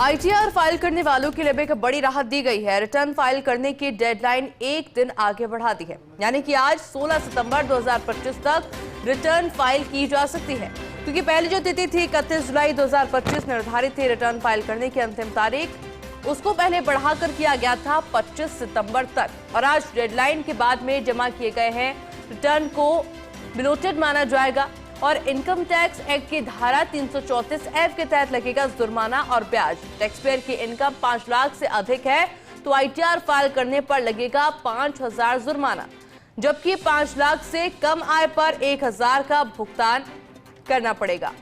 ITR file करने वालों के लिए एक बड़ी राहत दी गई है। रिटर्न फाइल करने की डेडलाइन एक दिन आगे बढ़ा दी है, यानी कि आज 16 सितंबर 2025 तक रिटर्न फाइल की जा सकती है, क्योंकि पहले जो तिथि थी 31 जुलाई 2025 निर्धारित थी रिटर्न फाइल करने की अंतिम तारीख, उसको पहले बढ़ाकर किया गया था 25 सितंबर तक। और आज डेडलाइन के बाद में जमा किए गए हैं रिटर्न को बिलोटेड माना जाएगा और इनकम टैक्स एक्ट की धारा 334F के तहत लगेगा जुर्माना और ब्याज। टैक्स पेयर की इनकम 5 लाख से अधिक है तो आईटीआर फाइल करने पर लगेगा 5000 जुर्माना, जबकि 5 लाख से कम आय पर 1000 का भुगतान करना पड़ेगा।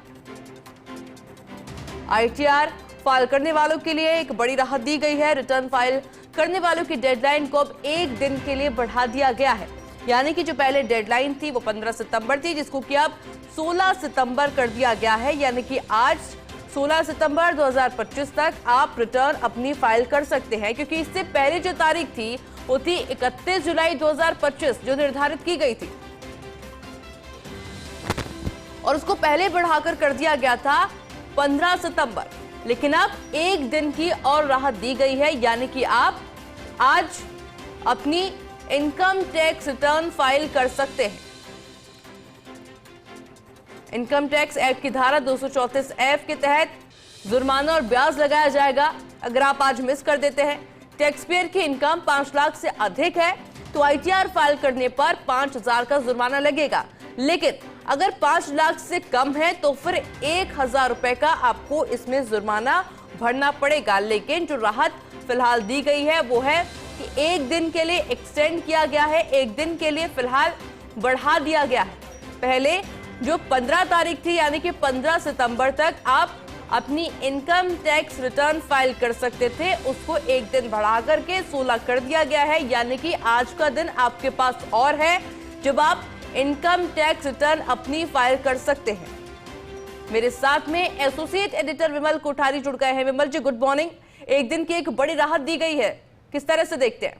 आईटीआर फाइल करने वालों के लिए एक बड़ी राहत दी गई है। रिटर्न फाइल करने वालों की डेडलाइन को अब एक दिन के लिए बढ़ा दिया गया है, यानी कि जो पहले डेडलाइन थी वो 15 सितंबर थी, जिसको कि अब 16 सितंबर कर दिया गया है, यानी कि आज 16 सितंबर 2025 तक आप रिटर्न अपनी फाइल कर सकते हैं, क्योंकि इससे पहले जो तारीख थी वो थी 31 जुलाई 2025 जो निर्धारित की गई थी और उसको पहले बढ़ाकर कर दिया गया था 15 सितंबर। लेकिन अब एक दिन की और राहत दी गई है, यानी कि आप आज अपनी इनकम टैक्स रिटर्न फाइल कर सकते हैं। इनकम टैक्स एक्ट की धारा 234F के तहत जुर्माना और ब्याज लगाया जाएगा अगर आप आज मिस कर देते हैं। टैक्स पेयर की इनकम 5 लाख से अधिक है तो आईटीआर फाइल करने पर 5000 का जुर्माना लगेगा, लेकिन अगर 5 लाख से कम है तो फिर 1000 रुपए का आपको इसमें जुर्माना भरना पड़ेगा। लेकिन जो राहत फिलहाल दी गई है वो है कि एक दिन के लिए एक्सटेंड किया गया है, एक दिन के लिए फिलहाल बढ़ा दिया गया है। पहले जो 15 तारीख थी यानी कि 15 सितंबर तक आप अपनी इनकम टैक्स रिटर्न फाइल कर सकते थे, उसको एक दिन बढ़ा करके 16 कर दिया गया है, यानी कि आज का दिन आपके पास और है जब आप इनकम टैक्स रिटर्न अपनी फाइल कर सकते हैं। मेरे साथ में एसोसिएट एडिटर विमल कोठारी जुड़ गए हैं। विमल जी, गुड मॉर्निंग। एक दिन की एक बड़ी राहत दी गई है, किस तरह से देखते हैं?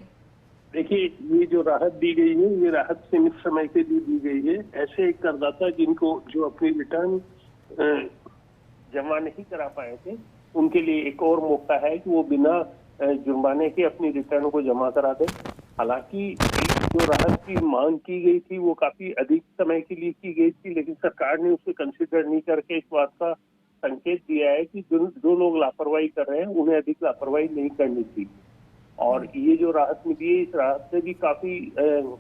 देखिए, ये जो राहत दी गई है ये राहत सीमित समय के लिए दी गई है। ऐसे एक करदाता जिनको जो अपनी रिटर्न जमा नहीं करा पाए थे उनके लिए एक और मौका है कि वो बिना जुर्माने के अपनी रिटर्न को जमा करा दें। हालांकि जो राहत की मांग की गई थी वो काफी अधिक समय के लिए की गई थी, लेकिन सरकार ने उसे कंसिडर नहीं करके इस बात का संकेत दिया है कि जो लोग लापरवाही कर रहे हैं उन्हें अधिक लापरवाही नहीं करनी थी। और ये जो राहत मिली है, इस राहत से भी काफी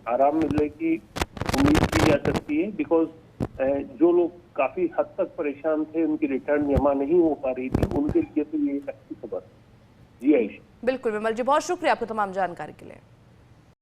आराम मिलने की उम्मीद की जा सकती है, बिकॉज जो लोग काफी हद तक परेशान थे, उनकी रिटर्न जमा नहीं हो पा रही थी, उनके लिए तो ये एक अच्छी खबर। जी आयुष। बिल्कुल विमल जी, बहुत शुक्रिया आपको तमाम जानकारी के लिए।